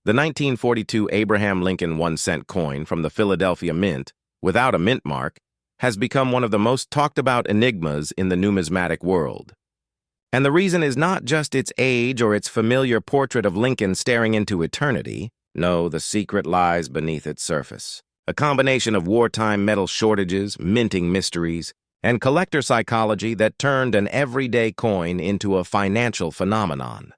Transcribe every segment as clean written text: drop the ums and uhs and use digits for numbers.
The 1942 Abraham Lincoln 1-cent coin from the Philadelphia Mint, without a mint mark, has become one of the most talked about enigmas in the numismatic world. And the reason is not just its age or its familiar portrait of Lincoln staring into eternity. No, the secret lies beneath its surface. A combination of wartime metal shortages, minting mysteries, and collector psychology that turned an everyday coin into a financial phenomenon.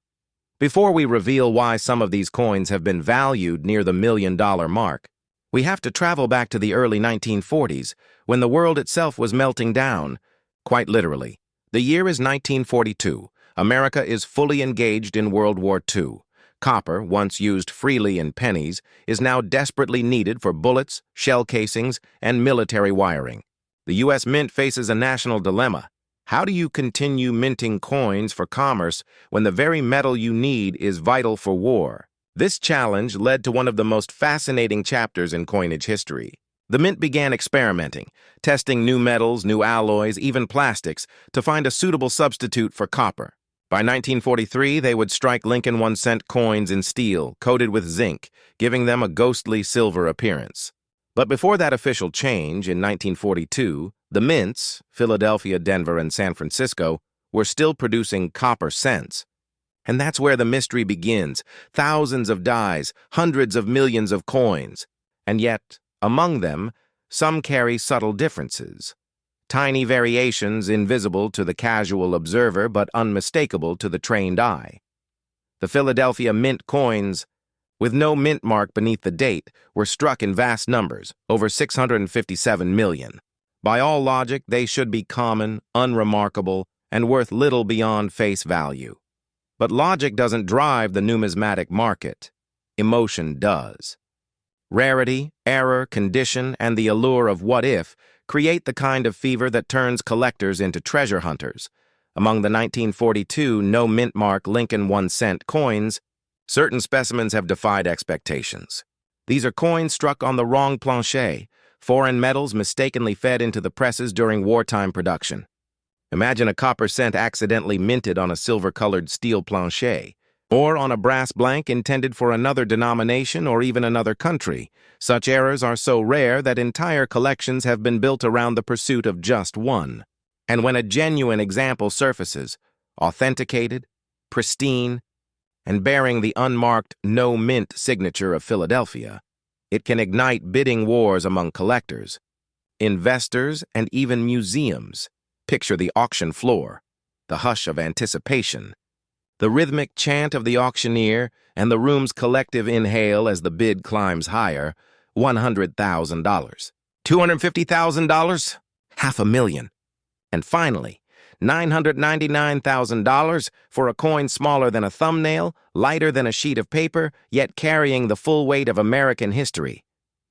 Before we reveal why some of these coins have been valued near the $1 million mark, we have to travel back to the early 1940s, when the world itself was melting down. Quite literally. The year is 1942. America is fully engaged in World War II. Copper, once used freely in pennies, is now desperately needed for bullets, shell casings, and military wiring. The U.S. Mint faces a national dilemma. How do you continue minting coins for commerce when the very metal you need is vital for war? This challenge led to one of the most fascinating chapters in coinage history. The Mint began experimenting, testing new metals, new alloys, even plastics, to find a suitable substitute for copper. By 1943, they would strike Lincoln 1-cent coins in steel, coated with zinc, giving them a ghostly silver appearance. But before that official change in 1942, the mints, Philadelphia, Denver, and San Francisco, were still producing copper cents. And that's where the mystery begins. Thousands of dies, hundreds of millions of coins. And yet, among them, some carry subtle differences. Tiny variations invisible to the casual observer but unmistakable to the trained eye. The Philadelphia Mint coins, with no mint mark beneath the date, were struck in vast numbers, over 657 million. By all logic, they should be common, unremarkable, and worth little beyond face value. But logic doesn't drive the numismatic market. Emotion does. Rarity, error, condition, and the allure of what if create the kind of fever that turns collectors into treasure hunters. Among the 1942 no mint mark Lincoln 1-cent coins, certain specimens have defied expectations. These are coins struck on the wrong plancher, foreign metals mistakenly fed into the presses during wartime production. Imagine a copper cent accidentally minted on a silver-colored steel plancher, or on a brass blank intended for another denomination or even another country. Such errors are so rare that entire collections have been built around the pursuit of just one. And when a genuine example surfaces, authenticated, pristine, and bearing the unmarked no mint signature of Philadelphia, it can ignite bidding wars among collectors, investors, and even museums. Picture the auction floor, the hush of anticipation, the rhythmic chant of the auctioneer, and the room's collective inhale as the bid climbs higher. $100,000, $250,000, $500,000, and finally, $999,000 for a coin smaller than a thumbnail, lighter than a sheet of paper, yet carrying the full weight of American history.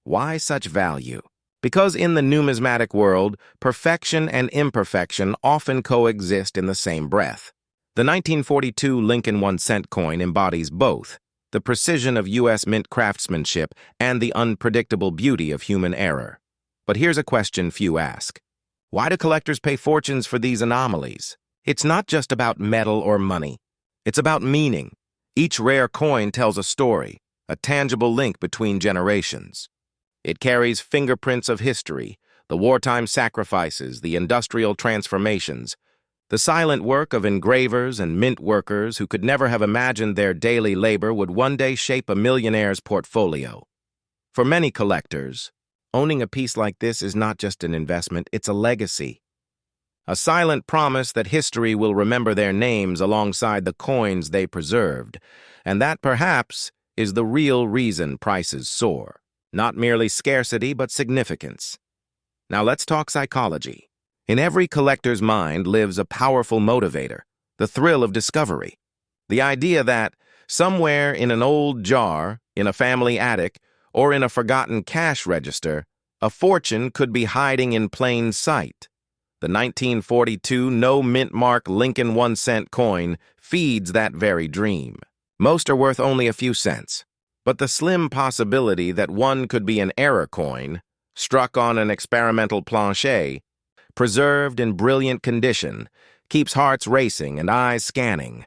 Why such value? Because in the numismatic world, perfection and imperfection often coexist in the same breath. The 1942 Lincoln 1-cent coin embodies both, the precision of U.S. mint craftsmanship and the unpredictable beauty of human error. But here's a question few ask. Why do collectors pay fortunes for these anomalies? It's not just about metal or money. It's about meaning. Each rare coin tells a story, a tangible link between generations. It carries fingerprints of history, the wartime sacrifices, the industrial transformations, the silent work of engravers and mint workers who could never have imagined their daily labor would one day shape a millionaire's portfolio. For many collectors, owning a piece like this is not just an investment, it's a legacy. A silent promise that history will remember their names alongside the coins they preserved, and that perhaps is the real reason prices soar. Not merely scarcity, but significance. Now let's talk psychology. In every collector's mind lives a powerful motivator, the thrill of discovery. The idea that somewhere in an old jar, in a family attic, or in a forgotten cash register, a fortune could be hiding in plain sight. The 1942 no mint mark Lincoln 1-cent coin feeds that very dream. Most are worth only a few cents, but the slim possibility that one could be an error coin, struck on an experimental plancher, preserved in brilliant condition, keeps hearts racing and eyes scanning.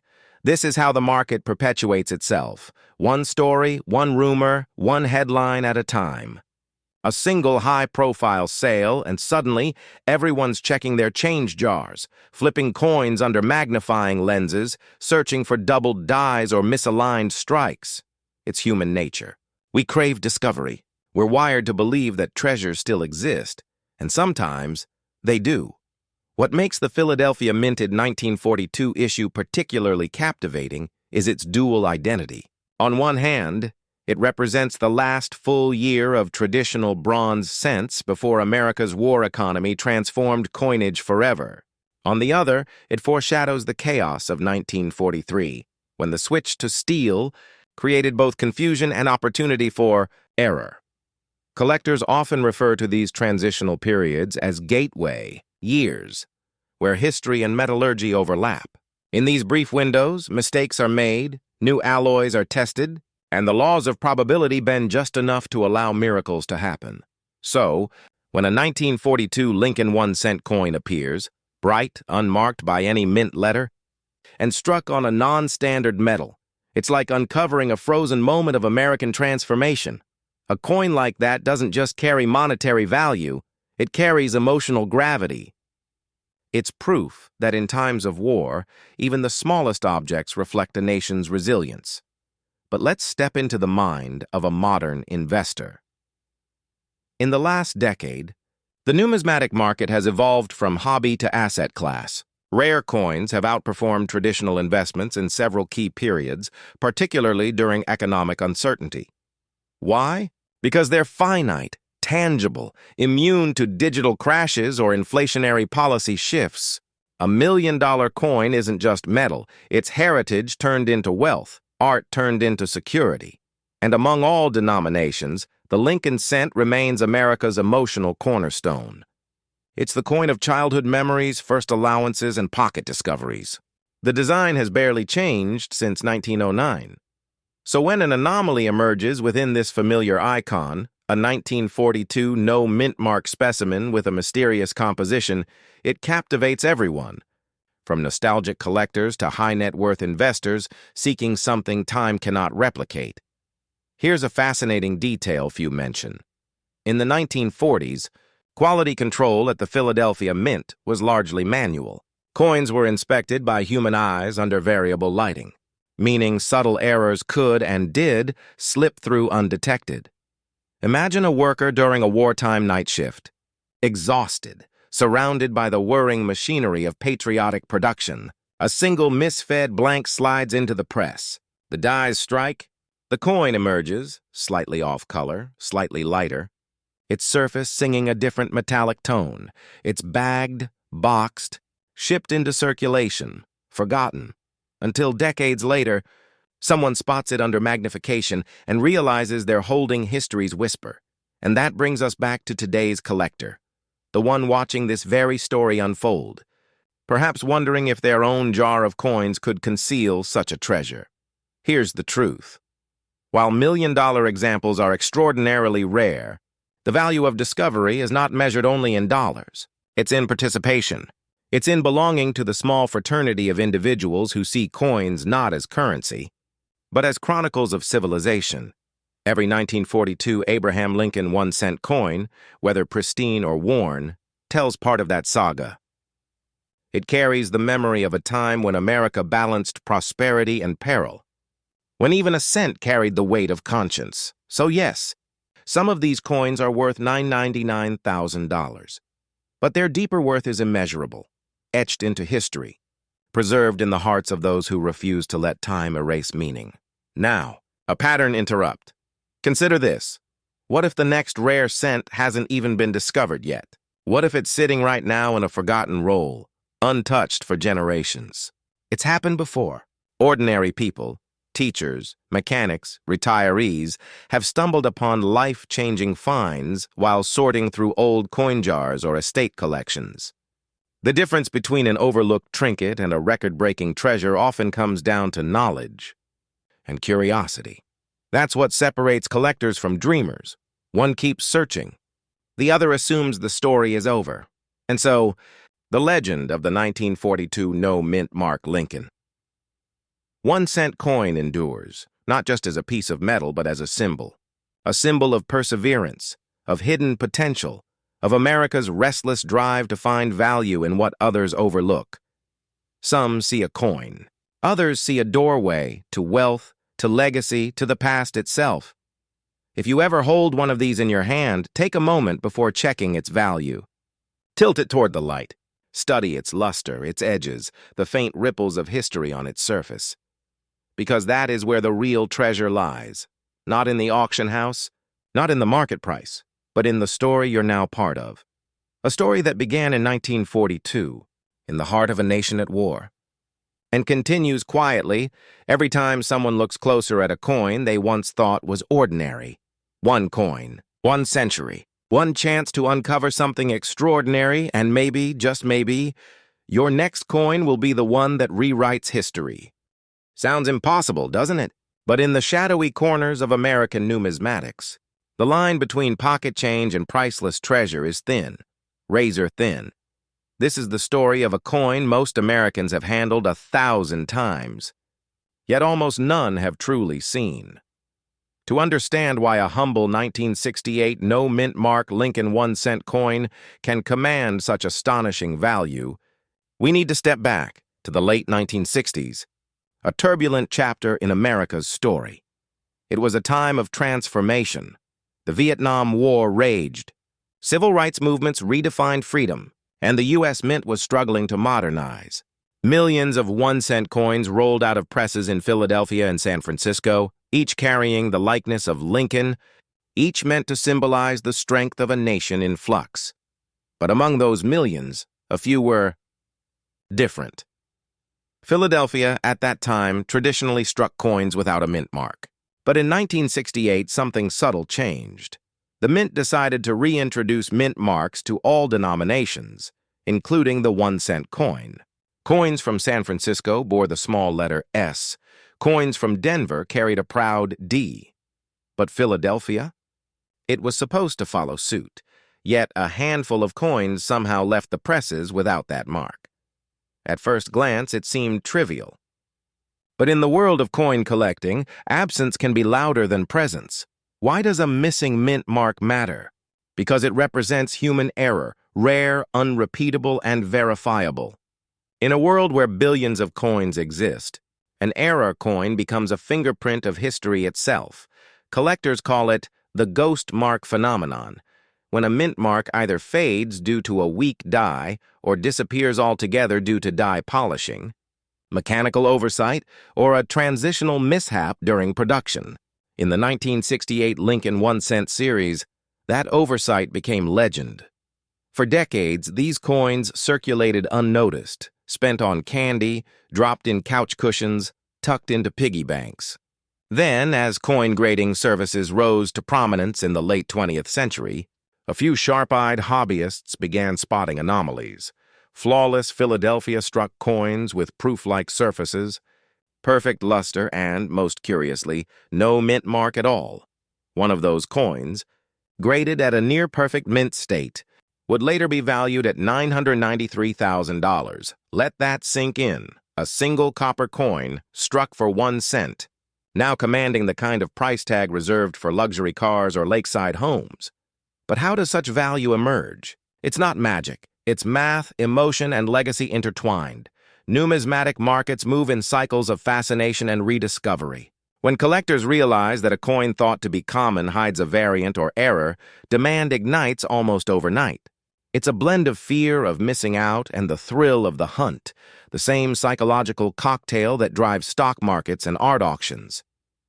This is how the market perpetuates itself. One story, one rumor, one headline at a time. A single high-profile sale, and suddenly, everyone's checking their change jars, flipping coins under magnifying lenses, searching for doubled dies or misaligned strikes. It's human nature. We crave discovery. We're wired to believe that treasures still exist, and sometimes they do. What makes the Philadelphia minted 1942 issue particularly captivating is its dual identity. On one hand, it represents the last full year of traditional bronze cents before America's war economy transformed coinage forever. On the other, it foreshadows the chaos of 1943, when the switch to steel created both confusion and opportunity for error. Collectors often refer to these transitional periods as gateway years, where history and metallurgy overlap. In these brief windows, mistakes are made, new alloys are tested, and the laws of probability bend just enough to allow miracles to happen. So, when a 1942 Lincoln 1-cent coin appears, bright, unmarked by any mint letter, and struck on a non-standard metal, it's like uncovering a frozen moment of American transformation. A coin like that doesn't just carry monetary value, it carries emotional gravity. It's proof that in times of war, even the smallest objects reflect a nation's resilience. But let's step into the mind of a modern investor. In the last decade, the numismatic market has evolved from hobby to asset class. Rare coins have outperformed traditional investments in several key periods, particularly during economic uncertainty. Why? Because they're finite, tangible, immune to digital crashes or inflationary policy shifts. $1 million coin isn't just metal, it's heritage turned into wealth, art turned into security. And among all denominations, the Lincoln cent remains America's emotional cornerstone. It's the coin of childhood memories, first allowances, and pocket discoveries. The design has barely changed since 1909. So when an anomaly emerges within this familiar icon, a 1942 no mint mark specimen with a mysterious composition, it captivates everyone, from nostalgic collectors to high net worth investors seeking something time cannot replicate. Here's a fascinating detail few mention. In the 1940s, quality control at the Philadelphia Mint was largely manual. Coins were inspected by human eyes under variable lighting, meaning subtle errors could and did slip through undetected. Imagine a worker during a wartime night shift, exhausted, surrounded by the whirring machinery of patriotic production. A single misfed blank slides into the press. The dies strike. The coin emerges, slightly off color, slightly lighter, its surface singing a different metallic tone. It's bagged, boxed, shipped into circulation, forgotten, until decades later, someone spots it under magnification and realizes they're holding history's whisper. And that brings us back to today's collector, the one watching this very story unfold, perhaps wondering if their own jar of coins could conceal such a treasure. Here's the truth. While million-dollar examples are extraordinarily rare, the value of discovery is not measured only in dollars. It's in participation. It's in belonging to the small fraternity of individuals who see coins not as currency, but as chronicles of civilization. Every 1942 Abraham Lincoln 1-cent coin, whether pristine or worn, tells part of that saga. It carries the memory of a time when America balanced prosperity and peril, when even a cent carried the weight of conscience. So yes, some of these coins are worth $999,000. But their deeper worth is immeasurable, etched into history, preserved in the hearts of those who refuse to let time erase meaning. Now, a pattern interrupt. Consider this. What if the next rare cent hasn't even been discovered yet? What if it's sitting right now in a forgotten roll, untouched for generations? It's happened before. Ordinary people, teachers, mechanics, retirees, have stumbled upon life-changing finds while sorting through old coin jars or estate collections. The difference between an overlooked trinket and a record-breaking treasure often comes down to knowledge and curiosity. That's what separates collectors from dreamers. One keeps searching. The other assumes the story is over. And so, the legend of the 1942 no mint mark Lincoln. 1-cent coin endures, not just as a piece of metal, but as a symbol of perseverance, of hidden potential, of America's restless drive to find value in what others overlook. Some see a coin. Others see a doorway to wealth, to legacy, to the past itself. If you ever hold one of these in your hand, take a moment before checking its value. Tilt it toward the light. Study its luster, its edges, the faint ripples of history on its surface. Because that is where the real treasure lies. Not in the auction house, not in the market price, but in the story you're now part of. A story that began in 1942, in the heart of a nation at war, and continues quietly every time someone looks closer at a coin they once thought was ordinary. One coin, 1 century, one chance to uncover something extraordinary, and maybe, just maybe, your next coin will be the one that rewrites history. Sounds impossible, doesn't it? But in the shadowy corners of American numismatics, the line between pocket change and priceless treasure is thin, razor thin. This is the story of a coin most Americans have handled 1,000 times, yet almost none have truly seen. To understand why a humble 1968 no-mint mark Lincoln 1-cent coin can command such astonishing value, we need to step back to the late 1960s, a turbulent chapter in America's story. It was a time of transformation. The Vietnam War raged. Civil rights movements redefined freedom, and the U.S. Mint was struggling to modernize. Millions of 1-cent coins rolled out of presses in Philadelphia and San Francisco, each carrying the likeness of Lincoln, each meant to symbolize the strength of a nation in flux. But among those millions, a few were different. Philadelphia, at that time, traditionally struck coins without a mint mark. But in 1968, something subtle changed. The Mint decided to reintroduce mint marks to all denominations, including the 1-cent coin. Coins from San Francisco bore the small letter S. Coins from Denver carried a proud D. But Philadelphia? It was supposed to follow suit, yet a handful of coins somehow left the presses without that mark. At first glance, it seemed trivial. But in the world of coin collecting, absence can be louder than presence. Why does a missing mint mark matter? Because it represents human error, rare, unrepeatable, and verifiable. In a world where billions of coins exist, an error coin becomes a fingerprint of history itself. Collectors call it the ghost mark phenomenon, when a mint mark either fades due to a weak die or disappears altogether due to die polishing, mechanical oversight, or a transitional mishap during production. In the 1968 Lincoln 1-cent series, that oversight became legend. For decades, these coins circulated unnoticed, spent on candy, dropped in couch cushions, tucked into piggy banks. Then, as coin grading services rose to prominence in the late 20th century, a few sharp-eyed hobbyists began spotting anomalies. Flawless Philadelphia-struck coins with proof-like surfaces, perfect luster, and, most curiously, no mint mark at all. One of those coins, graded at a near-perfect mint state, would later be valued at $993,000. Let that sink in. A single copper coin struck for 1 cent, now commanding the kind of price tag reserved for luxury cars or lakeside homes. But how does such value emerge? It's not magic. It's math, emotion, and legacy intertwined. Numismatic markets move in cycles of fascination and rediscovery. When collectors realize that a coin thought to be common hides a variant or error, demand ignites almost overnight. It's a blend of fear of missing out and the thrill of the hunt, the same psychological cocktail that drives stock markets and art auctions.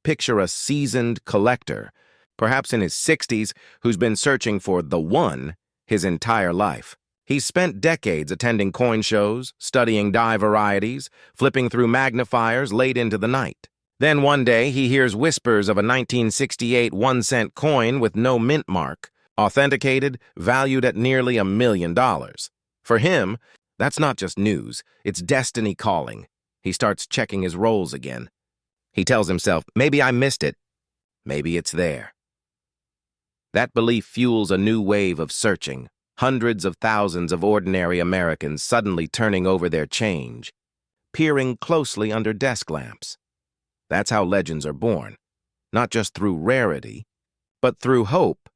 Picture a seasoned collector, perhaps in his 60s, who's been searching for the one his entire life. He's spent decades attending coin shows, studying die varieties, flipping through magnifiers late into the night. Then one day he hears whispers of a 1968 1-cent coin with no mint mark, authenticated, valued at nearly $1 million. For him, that's not just news, it's destiny calling. He starts checking his rolls again. He tells himself, maybe I missed it. Maybe it's there. That belief fuels a new wave of searching, hundreds of thousands of ordinary Americans suddenly turning over their change, peering closely under desk lamps. That's how legends are born, not just through rarity, but through hope.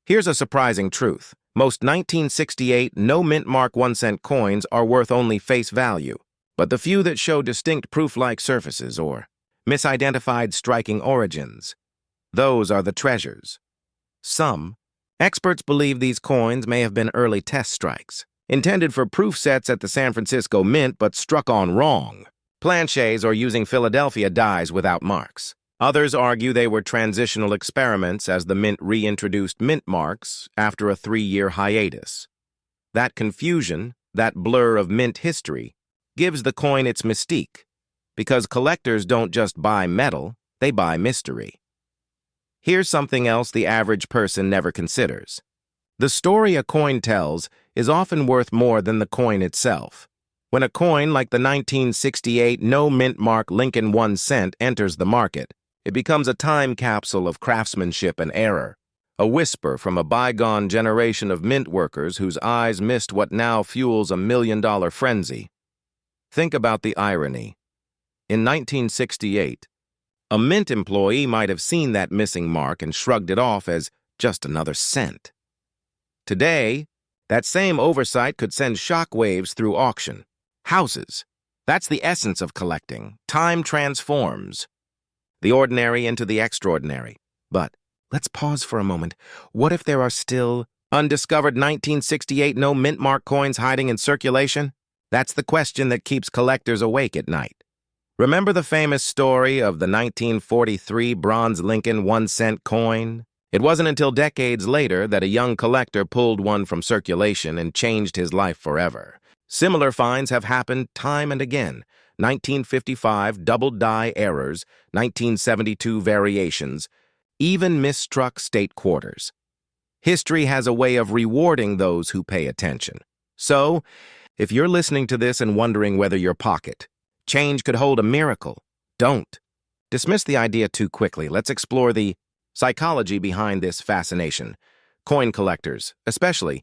Here's a surprising truth. Most 1968 no-mint mark 1-cent coins are worth only face value, but the few that show distinct proof-like surfaces or misidentified striking origins, those are the treasures. Some experts believe these coins may have been early test strikes, intended for proof sets at the San Francisco Mint but struck on wrong. Planchets or using Philadelphia dies without marks. Others argue they were transitional experiments as the Mint reintroduced mint marks after a 3-year hiatus. That confusion, that blur of mint history, gives the coin its mystique, because collectors don't just buy metal, they buy mystery. Here's something else the average person never considers. The story a coin tells is often worth more than the coin itself. When a coin like the 1968 no-mint mark Lincoln 1 cent enters the market, it becomes a time capsule of craftsmanship and error, a whisper from a bygone generation of mint workers whose eyes missed what now fuels a million-dollar frenzy. Think about the irony. In 1968, a mint employee might have seen that missing mark and shrugged it off as just another cent. Today, that same oversight could send shockwaves through auction. Houses. That's the essence of collecting. Time transforms the ordinary into the extraordinary. But let's pause for a moment. What if there are still undiscovered 1968 no-mint mark coins hiding in circulation? That's the question that keeps collectors awake at night. Remember the famous story of the 1943 bronze Lincoln 1-cent coin? It wasn't until decades later that a young collector pulled one from circulation and changed his life forever. Similar finds have happened time and again. 1955 double die errors, 1972 variations, even misstruck state quarters. History has a way of rewarding those who pay attention. So, if you're listening to this and wondering whether your pocket change could hold a miracle, don't dismiss the idea too quickly. Let's explore the psychology behind this fascination. Coin collectors, especially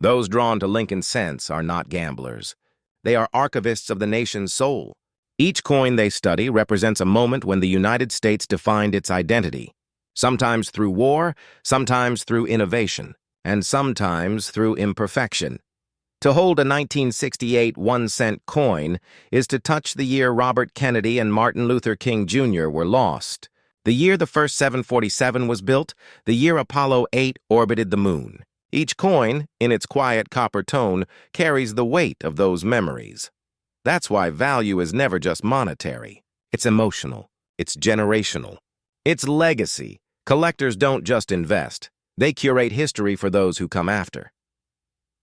those drawn to Lincoln cents, are not gamblers. They are archivists of the nation's soul. Each coin they study represents a moment when the United States defined its identity, sometimes through war, sometimes through innovation, and sometimes through imperfection. To hold a 1968 1-cent coin is to touch the year Robert Kennedy and Martin Luther King Jr. were lost, the year the first 747 was built, the year Apollo 8 orbited the moon. Each coin, in its quiet copper tone, carries the weight of those memories. That's why value is never just monetary. It's emotional. It's generational. It's legacy. Collectors don't just invest. They curate history for those who come after.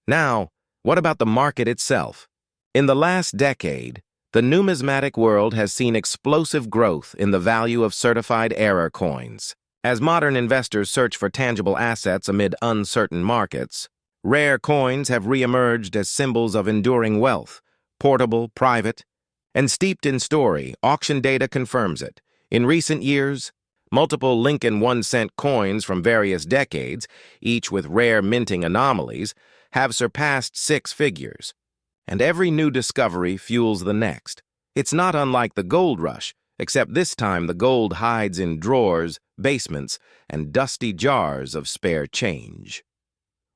Now, what about the market itself? In the last decade, the numismatic world has seen explosive growth in the value of certified error coins. As modern investors search for tangible assets amid uncertain markets, rare coins have reemerged as symbols of enduring wealth, portable, private, and steeped in story. Auction data confirms it. In recent years, multiple Lincoln 1-cent coins from various decades, each with rare minting anomalies, have surpassed 6 figures. And every new discovery fuels the next. It's not unlike the gold rush, except this time the gold hides in drawers, basements, and dusty jars of spare change.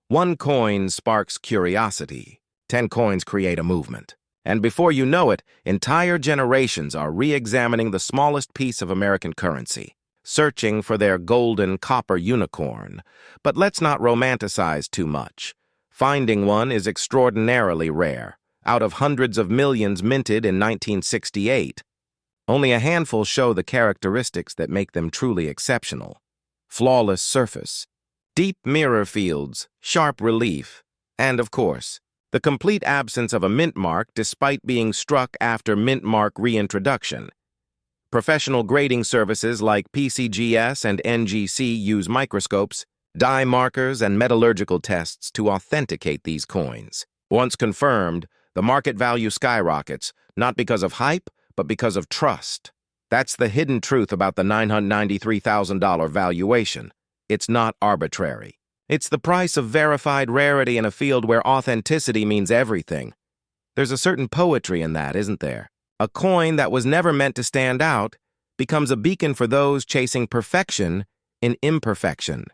1 coin sparks curiosity. 10 coins create a movement. And before you know it, entire generations are re-examining the smallest piece of American currency, searching for their golden copper unicorn. But let's not romanticize too much. Finding one is extraordinarily rare. Out of hundreds of millions minted in 1968, only a handful show the characteristics that make them truly exceptional. Flawless surface, deep mirror fields, sharp relief, and, of course, the complete absence of a mint mark despite being struck after mint mark reintroduction. Professional grading services like PCGS and NGC use microscopes, dye markers, and metallurgical tests to authenticate these coins. Once confirmed, the market value skyrockets, not because of hype, but because of trust. That's the hidden truth about the $993,000 valuation. It's not arbitrary. It's the price of verified rarity in a field where authenticity means everything. There's a certain poetry in that, isn't there? A coin that was never meant to stand out becomes a beacon for those chasing perfection in imperfection.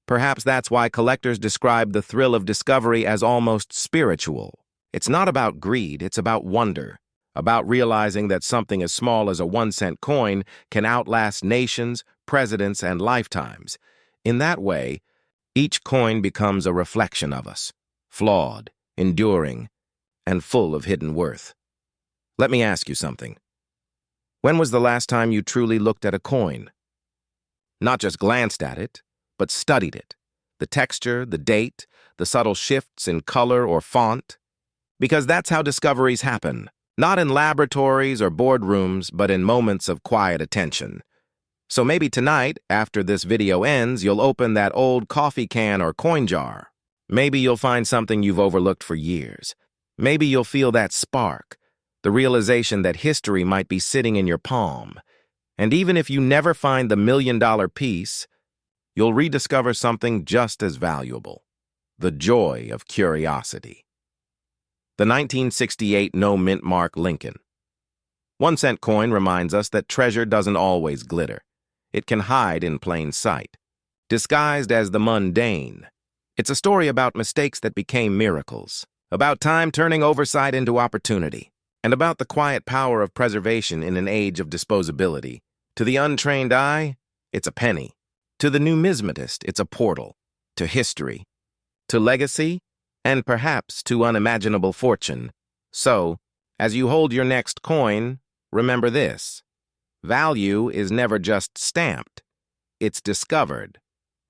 Perhaps that's why collectors describe the thrill of discovery as almost spiritual. It's not about greed, it's about wonder, about realizing that something as small as a 1-cent coin can outlast nations, presidents, and lifetimes. In that way, each coin becomes a reflection of us, flawed, enduring, and full of hidden worth. Let me ask you something. When was the last time you truly looked at a coin? Not just glanced at it, but studied it. The texture, the date, the subtle shifts in color or font. Because that's how discoveries happen, not in laboratories or boardrooms, but in moments of quiet attention. So maybe tonight, after this video ends, you'll open that old coffee can or coin jar. Maybe you'll find something you've overlooked for years. Maybe you'll feel that spark, the realization that history might be sitting in your palm. And even if you never find the million-dollar piece, you'll rediscover something just as valuable: the joy of curiosity. The 1968 no-mint mark Lincoln. 1-cent coin reminds us that treasure doesn't always glitter. It can hide in plain sight, disguised as the mundane. It's a story about mistakes that became miracles, about time turning oversight into opportunity, and about the quiet power of preservation in an age of disposability. To the untrained eye, it's a penny. To the numismatist, it's a portal. To history, to legacy, and perhaps to unimaginable fortune. So, as you hold your next coin, remember this: value is never just stamped, it's discovered.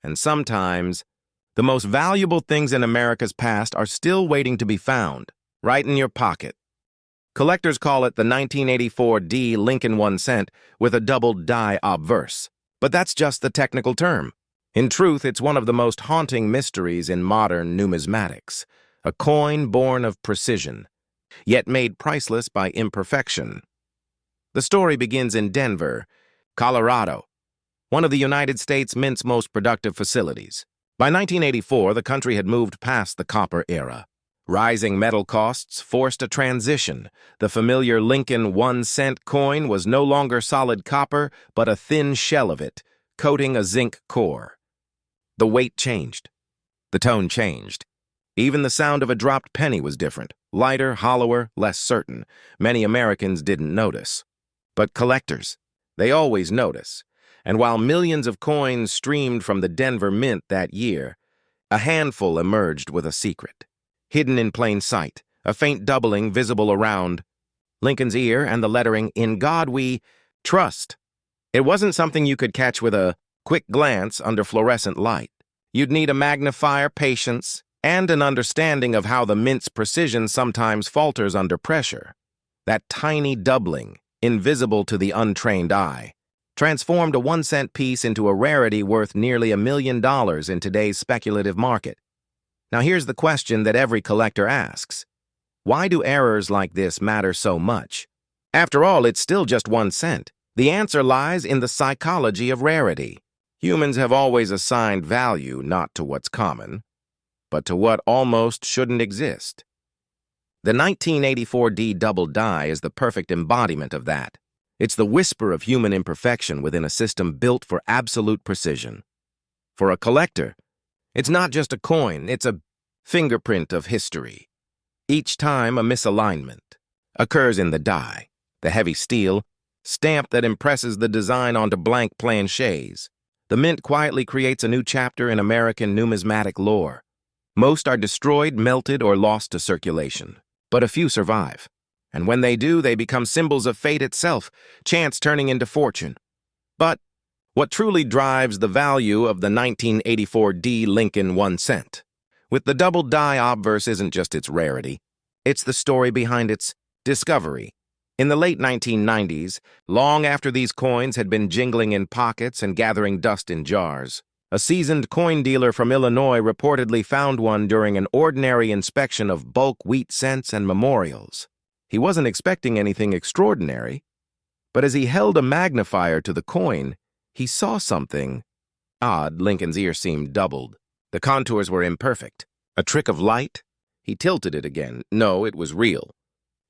And sometimes, the most valuable things in America's past are still waiting to be found, right in your pocket. Collectors call it the 1984 D Lincoln 1 cent with a double die obverse. But that's just the technical term. In truth, it's one of the most haunting mysteries in modern numismatics, a coin born of precision, yet made priceless by imperfection. The story begins in Denver, Colorado, one of the United States Mint's most productive facilities. By 1984, the country had moved past the copper era. Rising metal costs forced a transition. The familiar Lincoln 1 cent coin was no longer solid copper, but a thin shell of it, coating a zinc core. The weight changed. The tone changed. Even the sound of a dropped penny was different, lighter, hollower, less certain. Many Americans didn't notice. But collectors, they always notice. And while millions of coins streamed from the Denver Mint that year, a handful emerged with a secret. Hidden in plain sight, a faint doubling visible around Lincoln's ear and the lettering, "In God We Trust." It wasn't something you could catch with a quick glance under fluorescent light. You'd need a magnifier, patience, and an understanding of how the Mint's precision sometimes falters under pressure. That tiny doubling, invisible to the untrained eye, transformed a 1 cent piece into a rarity worth nearly $1 million in today's speculative market. Now here's the question that every collector asks. Why do errors like this matter so much? After all, it's still just 1 cent. The answer lies in the psychology of rarity. Humans have always assigned value not to what's common, but to what almost shouldn't exist. The 1984 D double die is the perfect embodiment of that. It's the whisper of human imperfection within a system built for absolute precision. For a collector, it's not just a coin, it's a fingerprint of history. Each time a misalignment occurs in the die, the heavy steel, stamp that impresses the design onto blank planchets. The Mint quietly creates a new chapter in American numismatic lore. Most are destroyed, melted, or lost to circulation, but a few survive. And when they do, they become symbols of fate itself, chance turning into fortune. But what truly drives the value of the 1984 D Lincoln 1 cent? With the double die obverse isn't just its rarity, it's the story behind its discovery. In the late 1990s, long after these coins had been jingling in pockets and gathering dust in jars, a seasoned coin dealer from Illinois reportedly found one during an ordinary inspection of bulk wheat cents and memorials. He wasn't expecting anything extraordinary, but as he held a magnifier to the coin, he saw something odd. Lincoln's ear seemed doubled. The contours were imperfect. A trick of light? He tilted it again. No, it was real.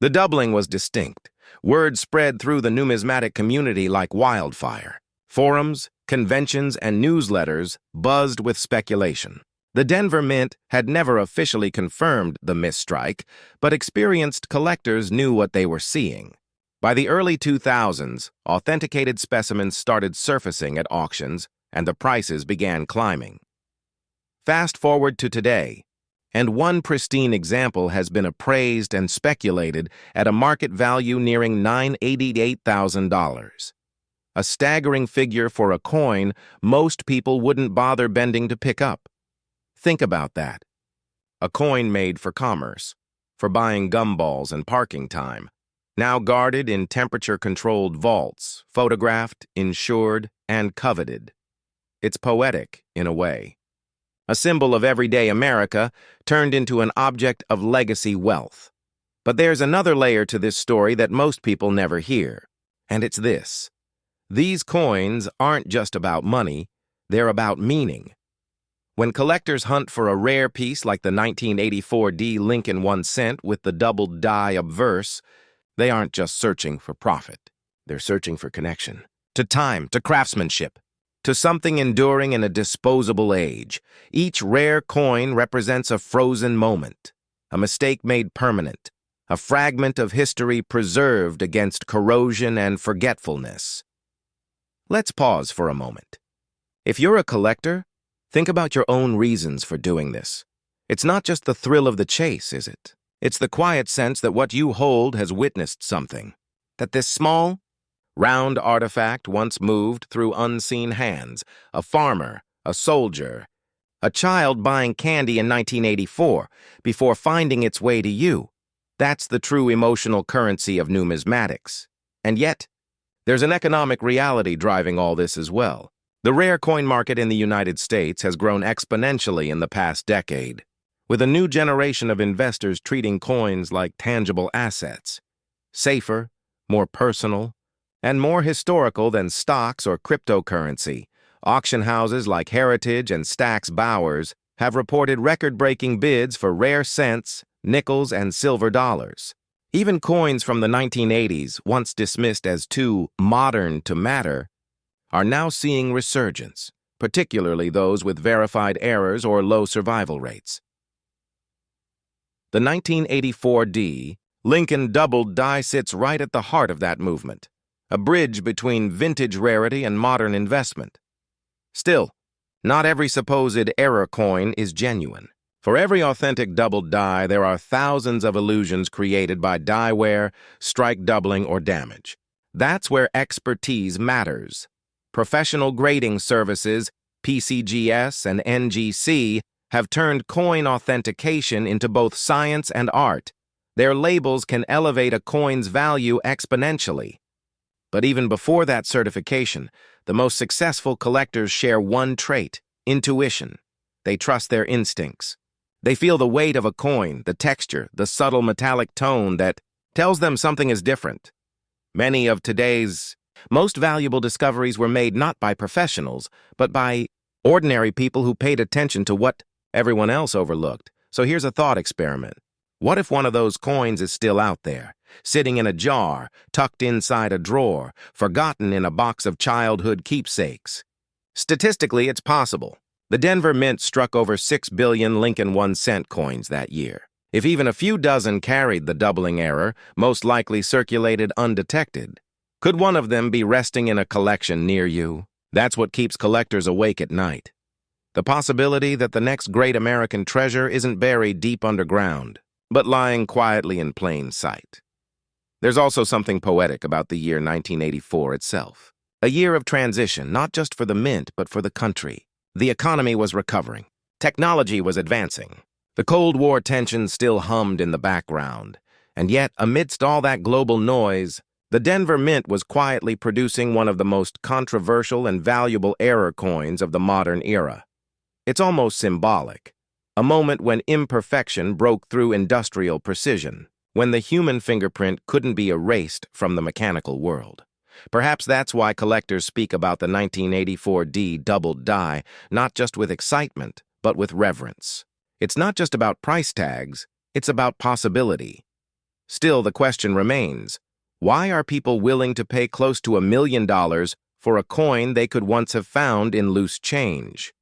The doubling was distinct. Word spread through the numismatic community like wildfire. Forums, conventions, and newsletters buzzed with speculation. The Denver Mint had never officially confirmed the misstrike, but experienced collectors knew what they were seeing. By the early 2000s, authenticated specimens started surfacing at auctions, and the prices began climbing. Fast forward to today, and one pristine example has been appraised and speculated at a market value nearing $988,000. A staggering figure for a coin most people wouldn't bother bending to pick up. Think about that. A coin made for commerce, for buying gumballs and parking time, now guarded in temperature-controlled vaults, photographed, insured, and coveted. It's poetic, in a way. A symbol of everyday America turned into an object of legacy wealth. But there's another layer to this story that most people never hear, and it's this. These coins aren't just about money, they're about meaning. When collectors hunt for a rare piece like the 1984 D Lincoln 1 cent with the doubled die obverse, they aren't just searching for profit. They're searching for connection. To time, to craftsmanship, to something enduring in a disposable age. Each rare coin represents a frozen moment, a mistake made permanent, a fragment of history preserved against corrosion and forgetfulness. Let's pause for a moment. If you're a collector, think about your own reasons for doing this. It's not just the thrill of the chase, is it? It's the quiet sense that what you hold has witnessed something. That this small, round artifact once moved through unseen hands. A farmer, a soldier, a child buying candy in 1984 before finding its way to you. That's the true emotional currency of numismatics. And yet, there's an economic reality driving all this as well. The rare coin market in the United States has grown exponentially in the past decade, with a new generation of investors treating coins like tangible assets, safer, more personal, and more historical than stocks or cryptocurrency. Auction houses like Heritage and Stack's Bowers have reported record-breaking bids for rare cents, nickels, and silver dollars. Even coins from the 1980s, once dismissed as too modern to matter, are now seeing resurgence, particularly those with verified errors or low survival rates. The 1984 D Lincoln doubled die sits right at the heart of that movement, a bridge between vintage rarity and modern investment. Still, not every supposed error coin is genuine. For every authentic doubled die, there are thousands of illusions created by die wear, strike doubling, or damage. That's where expertise matters. Professional grading services, PCGS and NGC, have turned coin authentication into both science and art. Their labels can elevate a coin's value exponentially. But even before that certification, the most successful collectors share one trait: intuition. They trust their instincts. They feel the weight of a coin, the texture, the subtle metallic tone that tells them something is different. Many of today's most valuable discoveries were made not by professionals, but by ordinary people who paid attention to what everyone else overlooked. So here's a thought experiment. What if one of those coins is still out there, sitting in a jar, tucked inside a drawer, forgotten in a box of childhood keepsakes? Statistically, it's possible. The Denver Mint struck over 6 billion Lincoln 1 cent coins that year. If even a few dozen carried the doubling error, most likely circulated undetected, could one of them be resting in a collection near you? That's what keeps collectors awake at night. The possibility that the next great American treasure isn't buried deep underground, but lying quietly in plain sight. There's also something poetic about the year 1984 itself. A year of transition, not just for the mint, but for the country. The economy was recovering. Technology was advancing. The Cold War tensions still hummed in the background. And yet, amidst all that global noise, the Denver Mint was quietly producing one of the most controversial and valuable error coins of the modern era. It's almost symbolic. A moment when imperfection broke through industrial precision, when the human fingerprint couldn't be erased from the mechanical world. Perhaps that's why collectors speak about the 1984 D doubled die, not just with excitement, but with reverence. It's not just about price tags, it's about possibility. Still, the question remains, Why are people willing to pay close to $1 million for a coin they could once have found in loose change?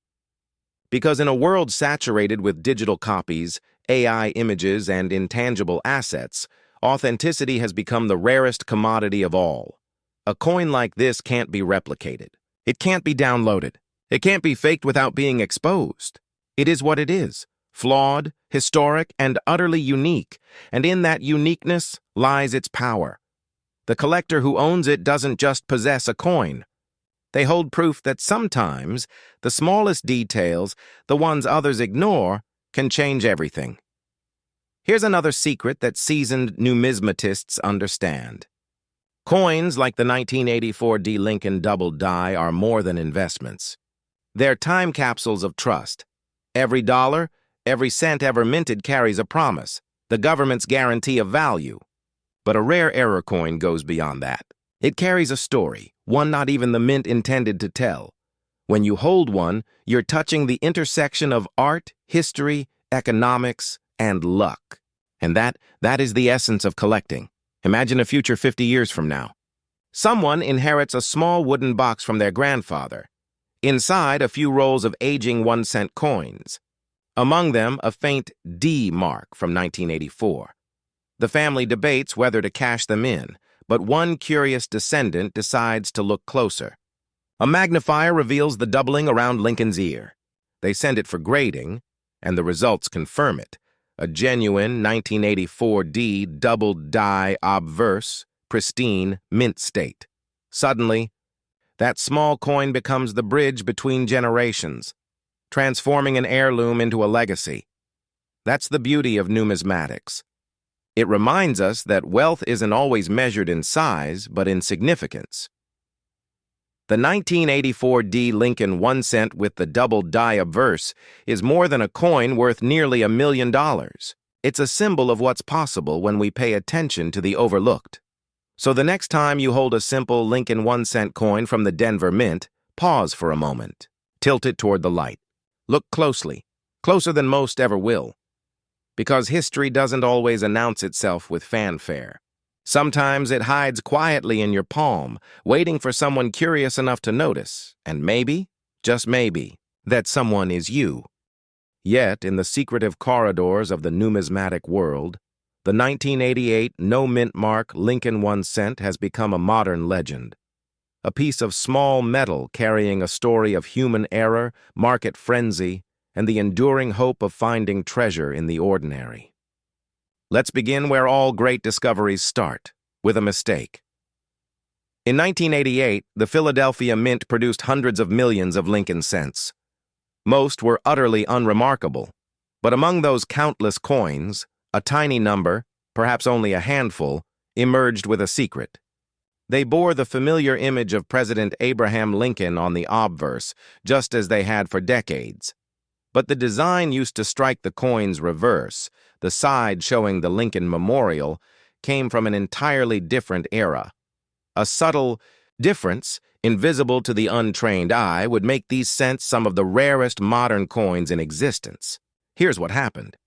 Because in a world saturated with digital copies, AI images, and intangible assets, authenticity has become the rarest commodity of all. A coin like this can't be replicated. It can't be downloaded. It can't be faked without being exposed. It is what it is, flawed, historic, and utterly unique, and in that uniqueness lies its power. The collector who owns it doesn't just possess a coin. They hold proof that sometimes the smallest details, the ones others ignore, can change everything. Here's another secret that seasoned numismatists understand. Coins like the 1984 D. Lincoln Double Die are more than investments. They're time capsules of trust. Every dollar, every cent ever minted carries a promise, the government's guarantee of value. But a rare error coin goes beyond that. It carries a story, one not even the mint intended to tell. When you hold one, you're touching the intersection of art, history, economics, and luck. And that is the essence of collecting. Imagine a future 50 years from now. Someone inherits a small wooden box from their grandfather. Inside, a few rolls of aging 1-cent coins. Among them, a faint D mark from 1984. The family debates whether to cash them in, but one curious descendant decides to look closer. A magnifier reveals the doubling around Lincoln's ear. They send it for grading, and the results confirm it. A genuine 1984 D double die obverse, pristine, mint state. Suddenly, that small coin becomes the bridge between generations, transforming an heirloom into a legacy. That's the beauty of numismatics. It reminds us that wealth isn't always measured in size, but in significance. The 1984 D. Lincoln 1-cent with the double die obverse is more than a coin worth nearly $1 million. It's a symbol of what's possible when we pay attention to the overlooked. So the next time you hold a simple Lincoln 1-cent coin from the Denver Mint, pause for a moment. Tilt it toward the light. Look closely, closer than most ever will. Because history doesn't always announce itself with fanfare. Sometimes it hides quietly in your palm, waiting for someone curious enough to notice, and maybe, just maybe, that someone is you. Yet, in the secretive corridors of the numismatic world, the 1988 no-mint mark Lincoln 1-cent has become a modern legend. A piece of small metal carrying a story of human error, market frenzy, and the enduring hope of finding treasure in the ordinary. Let's begin where all great discoveries start, with a mistake. In 1988, the Philadelphia Mint produced hundreds of millions of Lincoln cents. Most were utterly unremarkable, but among those countless coins, a tiny number, perhaps only a handful, emerged with a secret. They bore the familiar image of President Abraham Lincoln on the obverse, just as they had for decades. But the design used to strike the coin's reverse, the side showing the Lincoln Memorial, came from an entirely different era. A subtle difference, invisible to the untrained eye, would make these cents some of the rarest modern coins in existence. Here's what happened.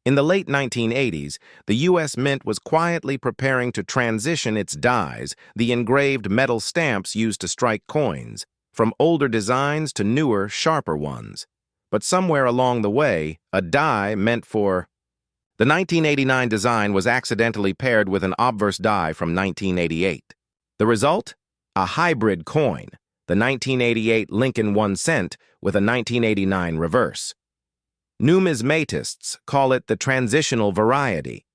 In the late 1980s, the U.S. Mint was quietly preparing to transition its dies, the engraved metal stamps used to strike coins, from older designs to newer, sharper ones. But somewhere along the way, a die meant for... The 1989 design was accidentally paired with an obverse die from 1988. The result? A hybrid coin, the 1988 Lincoln 1-cent with a 1989 reverse. Numismatists call it the transitional variety,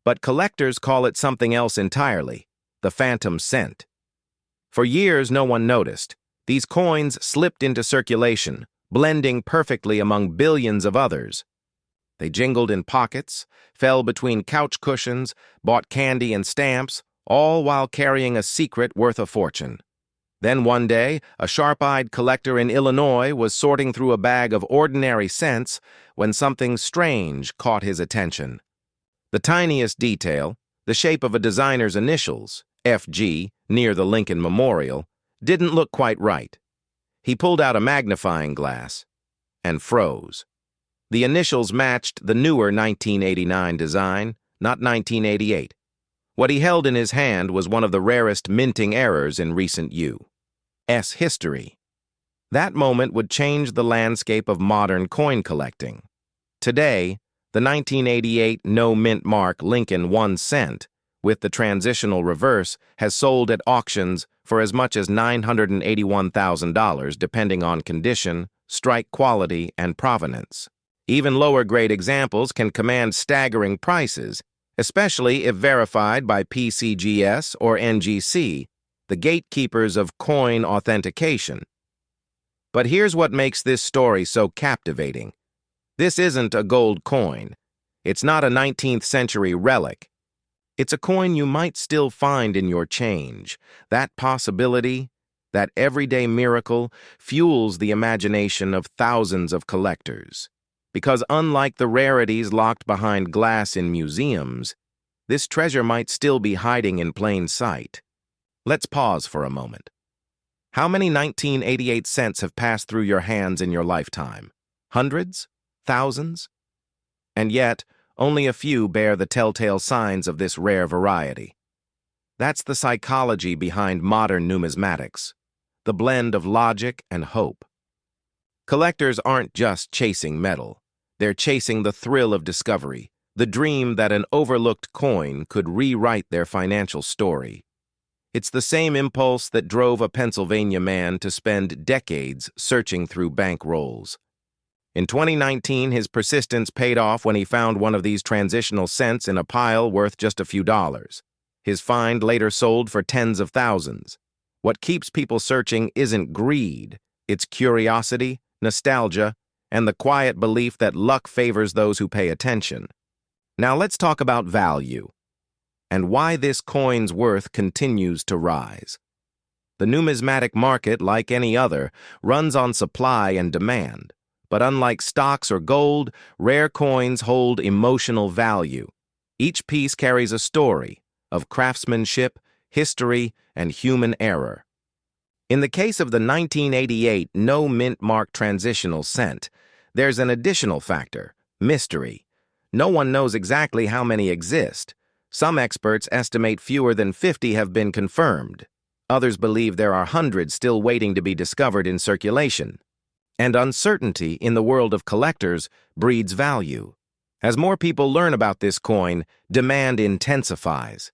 but collectors call it something else entirely, the phantom cent. For years, no one noticed. These coins slipped into circulation, blending perfectly among billions of others. They jingled in pockets, fell between couch cushions, bought candy and stamps, all while carrying a secret worth a fortune. Then one day, a sharp-eyed collector in Illinois was sorting through a bag of ordinary cents when something strange caught his attention. The tiniest detail, the shape of a designer's initials, FG, near the Lincoln Memorial, didn't look quite right. He pulled out a magnifying glass and froze. The initials matched the newer 1989 design, not 1988. What he held in his hand was one of the rarest minting errors in recent U.S. history. That moment would change the landscape of modern coin collecting. Today, the 1988 no-mint mark Lincoln 1 cent, with the transitional reverse, has sold at auctions for as much as $981,000 depending on condition, strike quality, and provenance. Even lower-grade examples can command staggering prices, especially if verified by PCGS or NGC, the gatekeepers of coin authentication. But here's what makes this story so captivating. This isn't a gold coin. It's not a 19th century relic. It's a coin you might still find in your change. That possibility, that everyday miracle, fuels the imagination of thousands of collectors. Because unlike the rarities locked behind glass in museums, this treasure might still be hiding in plain sight. Let's pause for a moment. How many 1988 cents have passed through your hands in your lifetime? Hundreds? Thousands? And yet, only a few bear the telltale signs of this rare variety. That's the psychology behind modern numismatics, the blend of logic and hope. Collectors aren't just chasing metal. They're chasing the thrill of discovery, the dream that an overlooked coin could rewrite their financial story. It's the same impulse that drove a Pennsylvania man to spend decades searching through bank rolls. In 2019, his persistence paid off when he found one of these transitional cents in a pile worth just a few dollars. His find later sold for tens of thousands. What keeps people searching isn't greed, it's curiosity, nostalgia, and the quiet belief that luck favors those who pay attention. Now let's talk about value, and why this coin's worth continues to rise. The numismatic market, like any other, runs on supply and demand. But unlike stocks or gold, rare coins hold emotional value. Each piece carries a story of craftsmanship, history, and human error. In the case of the 1988 no-mint mark transitional cent, there's an additional factor, mystery. No one knows exactly how many exist. Some experts estimate fewer than 50 have been confirmed. Others believe there are hundreds still waiting to be discovered in circulation. And uncertainty in the world of collectors breeds value. As more people learn about this coin, demand intensifies.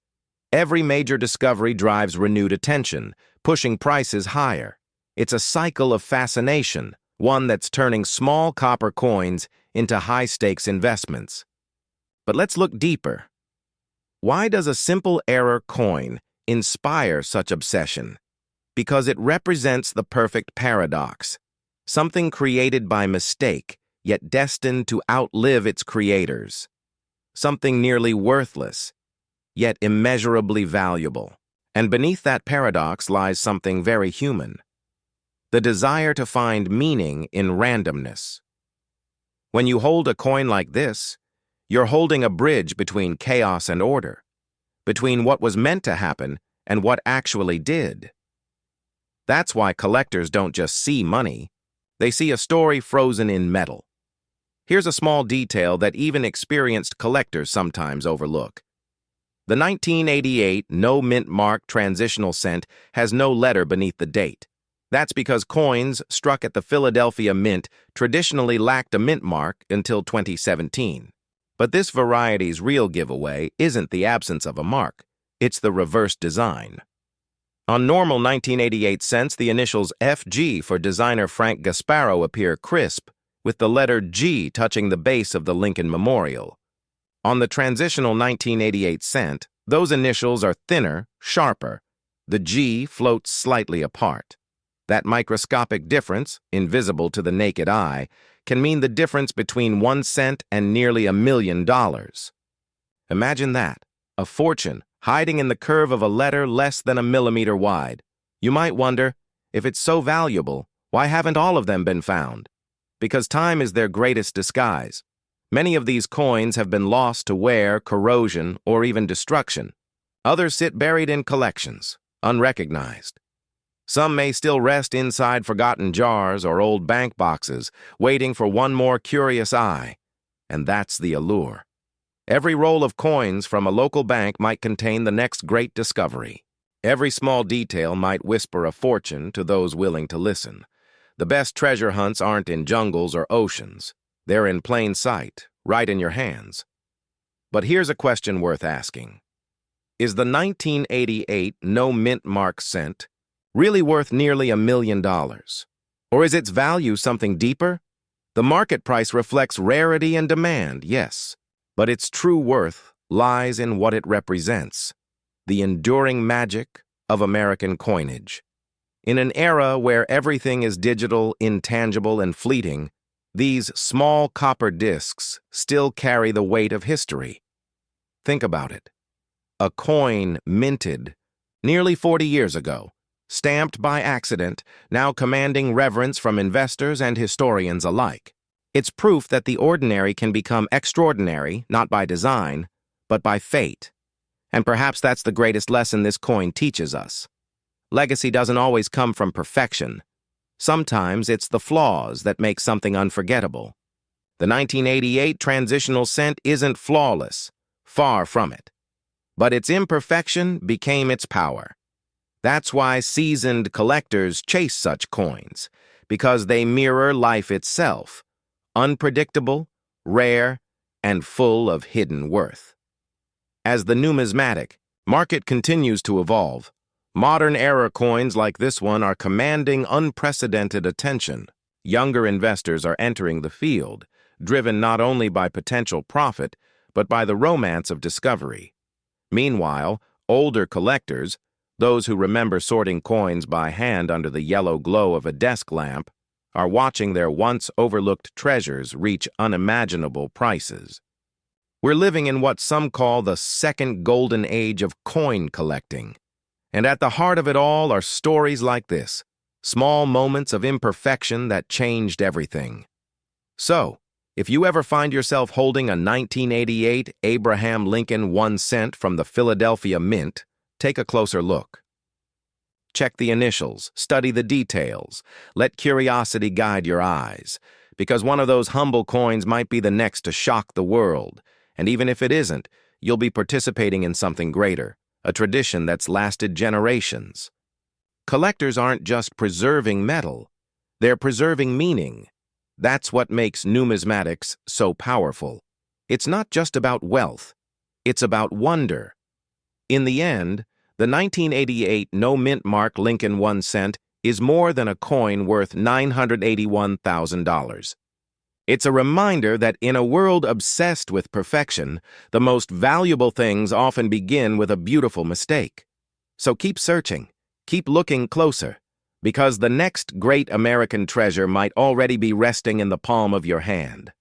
Every major discovery drives renewed attention, pushing prices higher. It's a cycle of fascination, one that's turning small copper coins into high-stakes investments. But let's look deeper. Why does a simple error coin inspire such obsession? Because it represents the perfect paradox. Something created by mistake, yet destined to outlive its creators. Something nearly worthless, yet immeasurably valuable. And beneath that paradox lies something very human. The desire to find meaning in randomness. When you hold a coin like this, you're holding a bridge between chaos and order, between what was meant to happen and what actually did. That's why collectors don't just see money, they see a story frozen in metal. Here's a small detail that even experienced collectors sometimes overlook. The 1988 no-mint mark transitional cent has no letter beneath the date. That's because coins struck at the Philadelphia Mint traditionally lacked a mint mark until 2017. But this variety's real giveaway isn't the absence of a mark, it's the reverse design. On normal 1988 cents, the initials FG for designer Frank Gasparo appear crisp, with the letter G touching the base of the Lincoln Memorial. On the transitional 1988 cent, those initials are thinner, sharper. The G floats slightly apart. That microscopic difference, invisible to the naked eye, can mean the difference between 1 cent and nearly $1 million. Imagine that, a fortune hiding in the curve of a letter less than a millimeter wide. You might wonder, if it's so valuable, why haven't all of them been found? Because time is their greatest disguise. Many of these coins have been lost to wear, corrosion, or even destruction. Others sit buried in collections, unrecognized. Some may still rest inside forgotten jars or old bank boxes, waiting for one more curious eye. And that's the allure. Every roll of coins from a local bank might contain the next great discovery. Every small detail might whisper a fortune to those willing to listen. The best treasure hunts aren't in jungles or oceans. They're in plain sight, right in your hands. But here's a question worth asking. Is the 1988 no-mint mark cent really worth nearly $1 million? Or is its value something deeper? The market price reflects rarity and demand, yes, but its true worth lies in what it represents, the enduring magic of American coinage. In an era where everything is digital, intangible, and fleeting, these small copper discs still carry the weight of history. Think about it. A coin minted nearly 40 years ago, stamped by accident, now commanding reverence from investors and historians alike. It's proof that the ordinary can become extraordinary, not by design, but by fate. And perhaps that's the greatest lesson this coin teaches us. Legacy doesn't always come from perfection. Sometimes it's the flaws that make something unforgettable. The 1988 transitional cent isn't flawless, far from it. But its imperfection became its power. That's why seasoned collectors chase such coins, because they mirror life itself, unpredictable, rare, and full of hidden worth. As the numismatic market continues to evolve, modern-era coins like this one are commanding unprecedented attention. Younger investors are entering the field, driven not only by potential profit, but by the romance of discovery. Meanwhile, older collectors, those who remember sorting coins by hand under the yellow glow of a desk lamp, are watching their once-overlooked treasures reach unimaginable prices. We're living in what some call the second golden age of coin collecting. And at the heart of it all are stories like this, small moments of imperfection that changed everything. So, if you ever find yourself holding a 1988 Abraham Lincoln 1 cent from the Philadelphia Mint, take a closer look. Check the initials, study the details, let curiosity guide your eyes, because one of those humble coins might be the next to shock the world, and even if it isn't, you'll be participating in something greater, a tradition that's lasted generations. Collectors aren't just preserving metal, they're preserving meaning. That's what makes numismatics so powerful. It's not just about wealth, it's about wonder. In the end, the 1988 no-mint mark Lincoln 1 cent is more than a coin worth $981,000. It's a reminder that in a world obsessed with perfection, the most valuable things often begin with a beautiful mistake. So keep searching, keep looking closer, because the next great American treasure might already be resting in the palm of your hand.